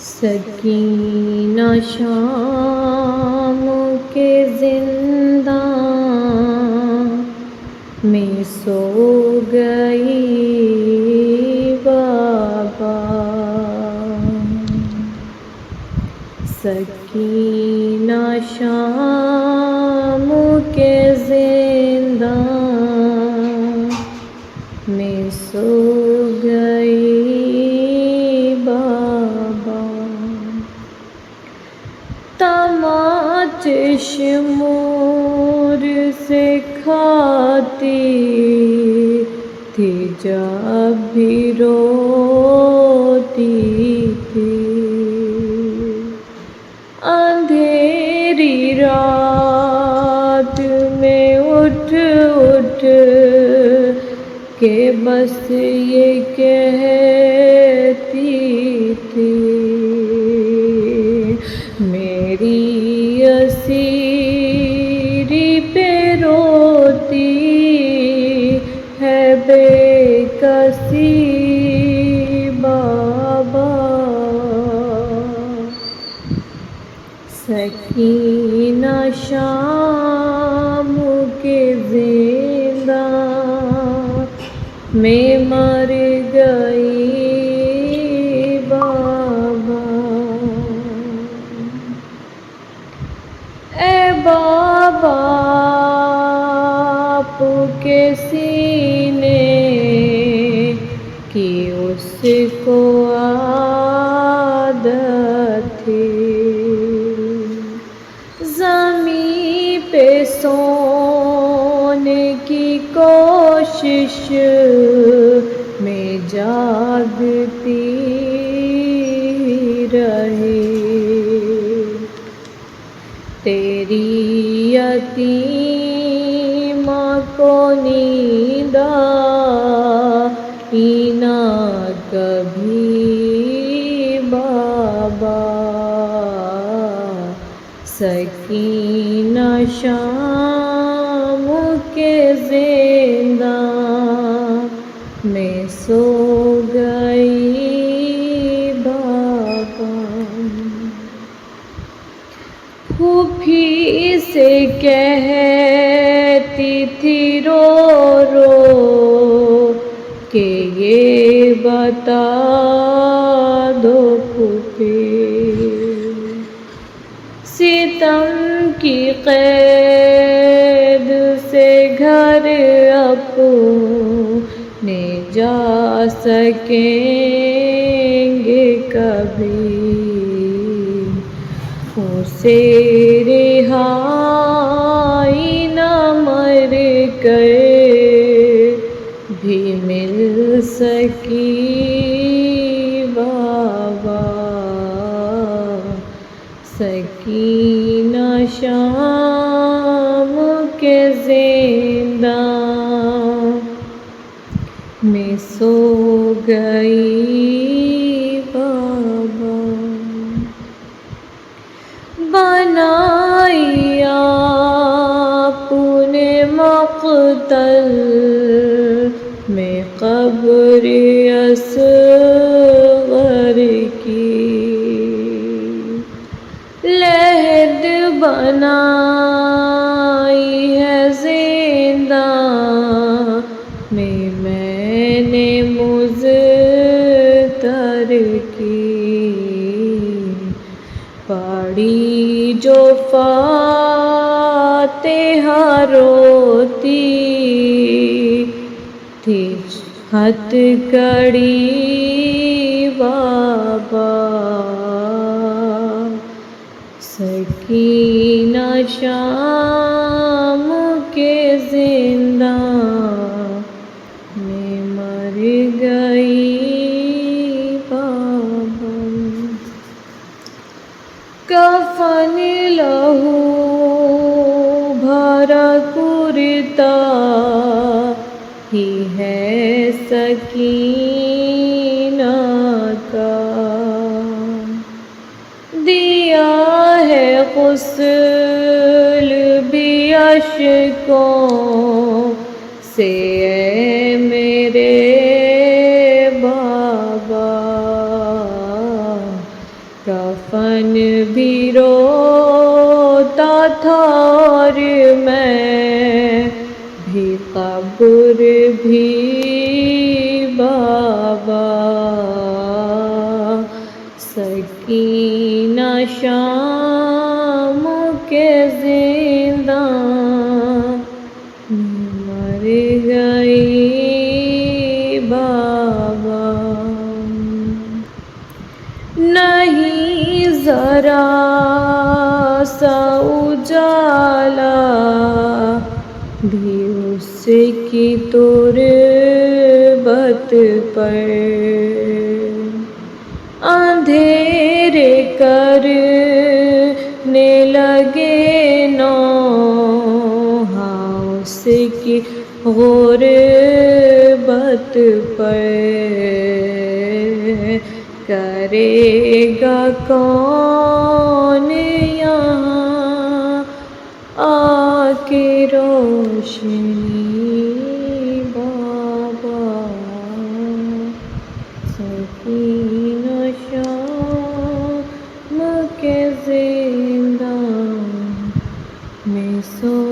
سکینہ شام کے زنداں میں سو گئی بابا، سکینہ شام کے زنداں میں سو گئی بابا، تماچش مور سے کھاتی تھی جب بھی روتی تھی، اندھیری رات میں اٹھ اٹھ کے بس یہ کہتی تھی، میری اسیری پہ روتی ہے بے کسی بابا، سکینہ شام کے زنداں میں مر گئی بابا، اے بابا آپ کے سینے کی اس کو عادت تھی، زمین پہ سونے کی کوشش میں جاگتی رہی، تیری یتیم کو نیند آئی نہ کبھی بابا، سکینہ شام کے زنداں میں سو گئی بابا، پھوپھی سے کہتی تھی رو رو کہ یہ بتا دو پھوپھی، ستم کی قید سے گھر اپنے جا سکیں گے کبھی، اسے رہائی نہ مر کر بھی مل سکی بابا، سکینہ شام کے زنداں میں سو گئی بابا، بنائی آپ نے مقتل میں قبر اصغر کی، لحد بنائی ہے زنداں میں نے مضطر کی، پڑی جو فاتحہ روتی تھی ہتھ کڑی بابا، سکینہ شام کے زنداں میں مر گئی بابا، کفن لہو بھرا کرتا ہی ہے سکینہ کا، دیا ہے غسل بھی اشکوں سے اے میرے بابا، کفن بھی روتا تھا اور میں بھی قبر بھی بابا سکینہ شام کے زندان مر گئی بابا نہیں ذرا سا اجالا بھی اس کی تربت پر اندھیرے کرنے لگے نوحہ اس کی غربت پر کرے گا کون یہاں آ کے روشنی بابا سکینہ شام کے زندان میں سو